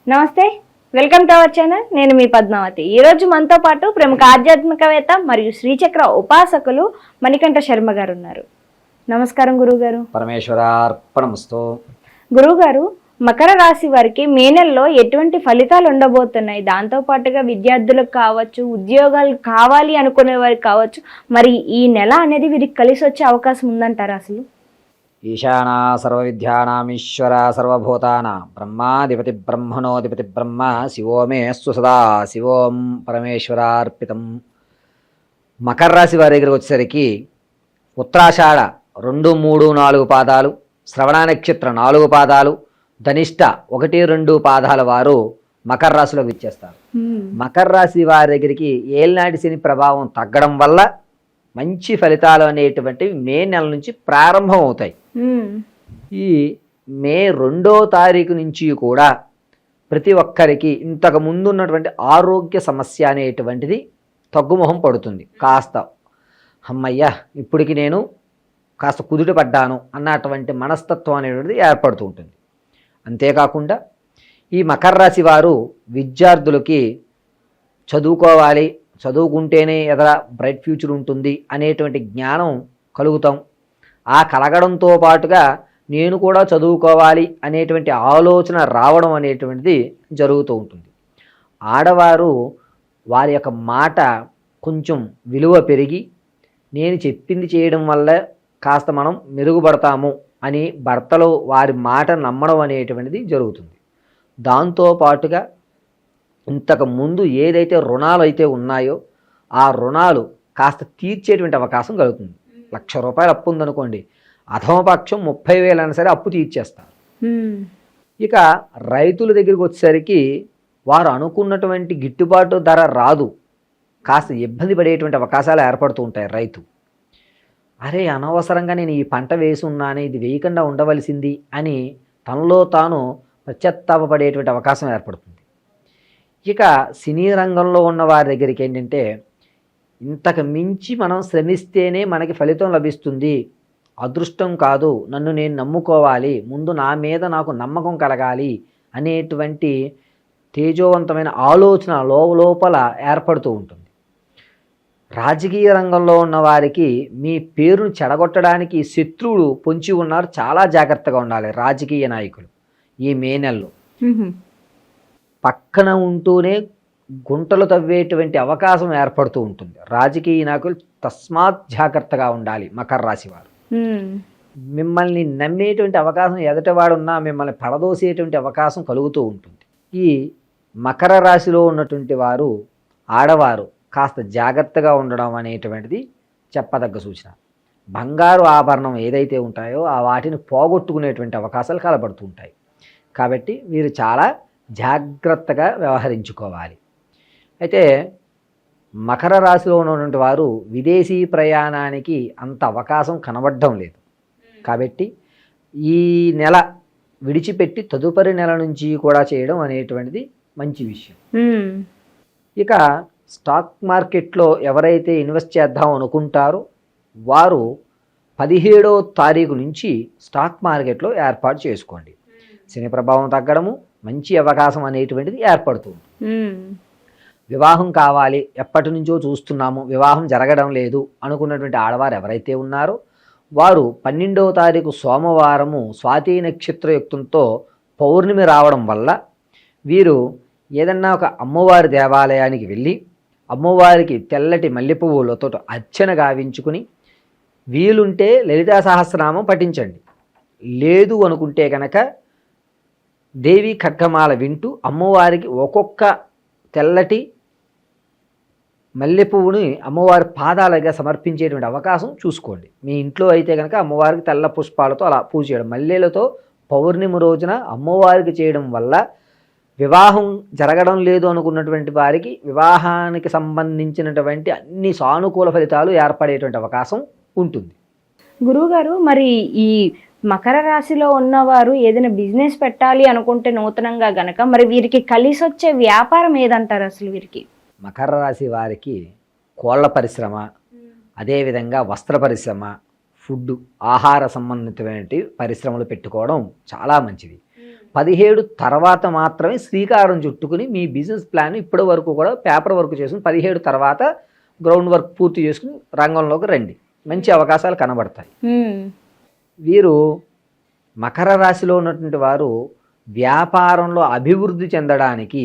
నమస్తే, welcome to our channel. నేను మీ పద్మావతి. ఈరోజు మనతో పాటు ప్రముఖ ఆధ్యాత్మికవేత్త మరియు శ్రీచక్ర ఉపాసకులు మణికంఠ శర్మ గారు ఉన్నారు. నమస్కారం గురువుగారు. పరమేశ్వరార్పణమస్తు. గురువుగారు, మకర రాశి వారికి మే నెలలో ఎటువంటి ఫలితాలు ఉండబోతున్నాయి? దాంతో పాటుగా విద్యార్థులకు కావచ్చు, ఉద్యోగాలు కావాలి అనుకునే వారికి కావచ్చు, మరి ఈ నెల అనేది వీరికి కలిసి వచ్చే అవకాశం ఉందంటారా? అసలు ఈశానా సర్వవిద్యానామీశ్వర సర్వభూతానాం బ్రహ్మాధిపతి బ్రహ్మణోధిపతి బ్రహ్మ శివో మే సదా శివోం పరమేశ్వరార్పితం. మకర రాశి వారి దగ్గరికి వచ్చేసరికి ఉత్తరాషాఢ 2, 3, 4 పాదాలు, శ్రవణ నక్షత్ర 4 పాదాలు, ధనిష్ట 1, 2 పాదాల వారు మకర రాశిలోకి ఇచ్చేస్తారు. మకర రాశి వారి దగ్గరికి ఏలినాటి శని ప్రభావం తగ్గడం వల్ల మంచి ఫలితాలు అనేటువంటివి మే నెల నుంచి ప్రారంభం అవుతాయి. ఈ మే 2వ తారీఖు నుంచి కూడా ప్రతి ఒక్కరికి ఇంతకు ముందు ఉన్నటువంటి ఆరోగ్య సమస్య అనేటువంటిది తగ్గుముఖం పడుతుంది. కాస్త అమ్మయ్య ఇప్పటికి నేను కాస్త కుదుట పడ్డాను అన్నటువంటి మనస్తత్వం అనేటువంటిది ఏర్పడుతూ ఉంటుంది. అంతేకాకుండా ఈ మకర రాశి వారు విద్యార్థులకి చదువుకోవాలి, చదువుకుంటేనే ఎదర బ్రైట్ ఫ్యూచర్ ఉంటుంది అనేటువంటి జ్ఞానం కలుగుతాం. ఆ కలగడంతో పాటుగా నేను కూడా చదువుకోవాలి అనేటువంటి ఆలోచన రావడం అనేటువంటిది జరుగుతూ ఉంటుంది. ఆడవారు వారి యొక్క మాట కొంచెం విలువ పెరిగి నేను చెప్పింది చేయడం వల్ల కాస్త మనం మెరుగుపడతాము అని భర్తలో వారి మాట నమ్మడం అనేటువంటిది జరుగుతుంది. దాంతోపాటుగా ఇంతకు ముందు ఏదైతే రుణాలు అయితే ఉన్నాయో ఆ రుణాలు కాస్త తీర్చేటువంటి అవకాశం కలుగుతుంది. 1,00,000 రూపాయలు అప్పు ఉందనుకోండి, అధమపక్షం 30,000 అయినా సరే అప్పు తీర్చేస్తారు. ఇక రైతుల దగ్గరికి వచ్చేసరికి వారు అనుకున్నటువంటి గిట్టుబాటు ధర రాదు, కాస్త ఇబ్బంది పడేటువంటి అవకాశాలు ఏర్పడుతూ ఉంటాయి. రైతు అరే అనవసరంగా నేను ఈ పంట వేసి ఉన్నాను, ఇది వేయకుండా ఉండవలసింది అని తనలో తాను పశ్చాత్తాపపడేటువంటి అవకాశం ఏర్పడుతుంది. ఇక సినీ రంగంలో ఉన్న వారి దగ్గరికి ఏంటంటే ఇంతకు మించి మనం శ్రమిస్తేనే మనకి ఫలితం లభిస్తుంది, అదృష్టం కాదు, నన్ను నేను నమ్ముకోవాలి, ముందు నా మీద నాకు నమ్మకం కలగాలి అనేటువంటి తేజోవంతమైన ఆలోచన లోపల ఏర్పడుతూ ఉంటుంది. రాజకీయ రంగంలో ఉన్న వారికి మీ పేరును చెడగొట్టడానికి శత్రువులు పొంచి ఉన్నారు, చాలా జాగ్రత్తగా ఉండాలి. రాజకీయ నాయకులు ఈ మే నెలలో పక్కన ఉంటూనే గుంటలు తవ్వేటువంటి అవకాశం ఏర్పడుతూ ఉంటుంది. రాజకీయ నాయకులు తస్మాత్ జాగ్రత్తగా ఉండాలి. మకర రాశి వారు మిమ్మల్ని నమ్మేటువంటి అవకాశం ఎదటివాడున్నా మిమ్మల్ని పడదోసేటువంటి అవకాశం కలుగుతూ ఉంటుంది. ఈ మకర రాశిలో ఉన్నటువంటి వారు ఆడవారు కాస్త జాగ్రత్తగా ఉండడం అనేటువంటిది చెప్పదగ్గ సూచన. బంగారు ఆభరణం ఏదైతే ఉంటాయో ఆ వాటిని పోగొట్టుకునేటువంటి అవకాశాలు కనబడుతూ ఉంటాయి. కాబట్టి వీరు చాలా జాగ్రత్తగా వ్యవహరించుకోవాలి. అయితే మకర రాశిలో ఉన్నటువంటి వారు విదేశీ ప్రయాణానికి అంత అవకాశం కనబడడం లేదు. కాబట్టి ఈ నెల విడిచిపెట్టి తదుపరి నెల నుంచి కూడా చేయడం అనేటువంటిది మంచి విషయం. ఇక స్టాక్ మార్కెట్లో ఎవరైతే ఇన్వెస్ట్ చేద్దాం అనుకుంటారో వారు 17వ తారీఖు నుంచి స్టాక్ మార్కెట్లో ఏర్పాటు చేసుకోండి. శని ప్రభావం తగ్గడము, మంచి అవకాశం అనేటువంటిది ఏర్పడుతుంది. వివాహం కావాలి, ఎప్పటి నుంచో చూస్తున్నాము, వివాహం జరగడం లేదు అనుకున్నటువంటి ఆడవారు ఎవరైతే ఉన్నారో వారు 12వ తారీఖు సోమవారము స్వాతి నక్షత్రయుక్తంతో పౌర్ణమి రావడం వల్ల వీరు ఏదన్నా ఒక అమ్మవారి దేవాలయానికి వెళ్ళి అమ్మవారికి తెల్లటి మల్లెపువ్వులతో అర్చన గావించుకుని వీలుంటే లలితా సహస్రనామం పఠించండి. లేదు అనుకుంటే కనుక దేవి ఖడ్గమాల వింటూ అమ్మవారికి ఒక్కొక్క తెల్లటి మల్లెపువ్వుని అమ్మవారి పాదాలుగా సమర్పించేటువంటి అవకాశం చూసుకోండి. మీ ఇంట్లో అయితే కనుక అమ్మవారికి తెల్ల పుష్పాలతో అలా పూజ చేయడం, మల్లెలతో పౌర్ణమి రోజున అమ్మవారికి చేయడం వల్ల వివాహం జరగడం లేదు అనుకున్నటువంటి వారికి వివాహానికి సంబంధించినటువంటి అన్ని సానుకూల ఫలితాలు ఏర్పడేటువంటి అవకాశం ఉంటుంది. గురువుగారు, మరి ఈ మకర రాశిలో ఉన్నవారు ఏదైనా బిజినెస్ పెట్టాలి అనుకుంటే నూతనంగా గనక మరి వీరికి కలిసి వచ్చే వ్యాపారం ఏదంటారు? అసలు వీరికి మకర రాశి వారికి కోళ్ల పరిశ్రమ, అదేవిధంగా వస్త్ర పరిశ్రమ, ఫుడ్ ఆహార సంబంధితమైన పరిశ్రమలు పెట్టుకోవడం చాలా మంచిది. 17 తర్వాత మాత్రమే శ్రీకారం చుట్టుకుని మీ బిజినెస్ ప్లాన్ ఇప్పటి వరకు కూడా పేపర్ వర్క్ చేసుకుని 17 తర్వాత గ్రౌండ్ వర్క్ పూర్తి చేసుకుని రంగంలోకి రండి, మంచి అవకాశాలు కనబడతాయి. వీరు మకర రాశిలో ఉన్నటువంటి వారు వ్యాపారంలో అభివృద్ధి చెందడానికి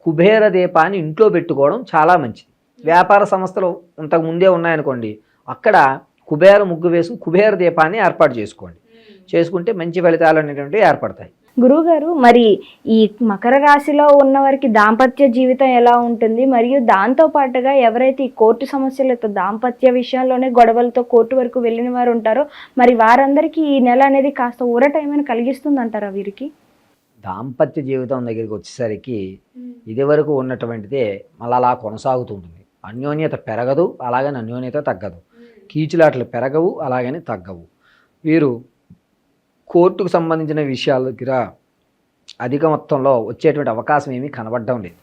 కుబేర దీపాన్ని ఇంట్లో పెట్టుకోవడం చాలా మంచిది. వ్యాపార సంస్థలు ఇంతకు ముందే ఉన్నాయనుకోండి, అక్కడ కుబేర ముగ్గు వేసుకుని కుబేర దీపాన్ని ఏర్పాటు చేసుకోండి. చేసుకుంటే మంచి ఫలితాలు అనేటువంటివి ఏర్పడతాయి. గురువుగారు, మరి ఈ మకర రాశిలో ఉన్న వారికి దాంపత్య జీవితం ఎలా ఉంటుంది, మరియు దాంతో పాటుగా ఎవరైతే ఈ కోర్టు సమస్యలతో దాంపత్య విషయాల్లోనే గొడవలతో కోర్టు వరకు వెళ్ళిన వారు ఉంటారో, మరి వారందరికీ ఈ నెల అనేది కాస్త ఊరట ఏమైనా కలిగిస్తుంది అంటారా వీరికి? దాంపత్య జీవితం దగ్గరికి వచ్చేసరికి ఇదివరకు ఉన్నటువంటిదే మళ్ళీ అలా కొనసాగుతుంటుంది. అన్యోన్యత పెరగదు, అలాగని అన్యోన్యత తగ్గదు. కీచులాటలు పెరగవు, అలాగని తగ్గవు. వీరు కోర్టుకు సంబంధించిన విషయాల దగ్గర అధిక మొత్తంలో వచ్చేటువంటి అవకాశం ఏమీ కనబడడం లేదు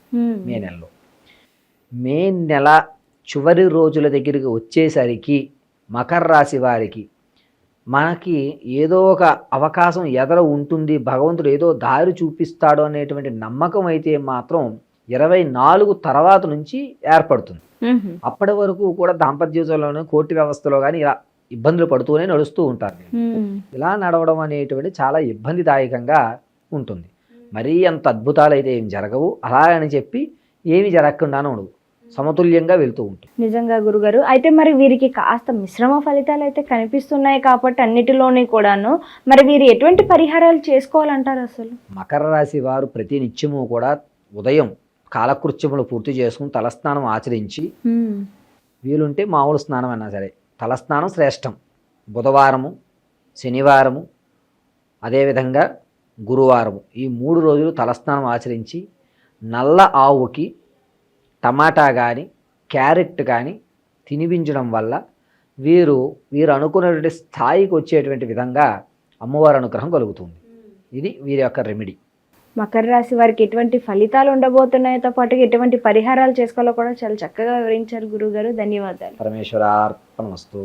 మే నెలలో. మే నెల చివరి రోజుల దగ్గరికి వచ్చేసరికి మకర రాశి వారికి మనకి ఏదో ఒక అవకాశం ఎదర ఉంటుంది, భగవంతుడు ఏదో దారి చూపిస్తాడు అనేటువంటి నమ్మకం అయితే మాత్రం 24 తర్వాత నుంచి ఏర్పడుతుంది. అప్పటి వరకు కూడా దాంపత్య జీవితంలోనే కోర్టు వ్యవస్థలో కానీ ఇలా ఇబ్బందులు పడుతూనే నడుస్తూ ఉంటారు. ఇలా నడవడం అనేటువంటి చాలా ఇబ్బందిదాయకంగా ఉంటుంది. మరీ అంత అద్భుతాలు అయితే ఏం జరగవు, అలా అని చెప్పి ఏమి జరగకుండానే ఉండవు, సమతుల్యంగా వెళ్తూ ఉంటుంది. నిజంగా గురుగారు, అయితే మరి వీరికి కాస్త మిశ్రమ ఫలితాలు అయితే కనిపిస్తున్నాయి కాబట్టి అన్నిటిలోనే కూడాను, మరి వీరు ఎటువంటి పరిహారాలు చేసుకోవాలంటారు అసలు? మకర రాశి వారు ప్రతి నిత్యము కూడా ఉదయం కాలకృత్యములు పూర్తి చేసుకుని తలస్నానం ఆచరించి, వీలుంటే మామూలు స్నానం అయినా సరే తలస్నానం శ్రేష్టం. బుధవారము, శనివారము, అదేవిధంగా గురువారము, ఈ 3 రోజులు తలస్నానం ఆచరించి నల్ల ఆవుకి టమాటా కానీ క్యారెట్ కానీ తినిపించడం వల్ల వీరు అనుకున్నటువంటి స్థాయికి వచ్చేటువంటి విధంగా అమ్మవారి అనుగ్రహం కలుగుతుంది. ఇది వీరి యొక్క రెమెడీ. మకర రాశి వారికి ఎటువంటి ఫలితాలు ఉండబోతున్నాయో పాటుగా ఎటువంటి పరిహారాలు చేసుకోవాలో కూడా చాలా చక్కగా వివరించారు గురువుగారు. ధన్యవాదాలు. పరమేశ్వరార్పణమస్తు.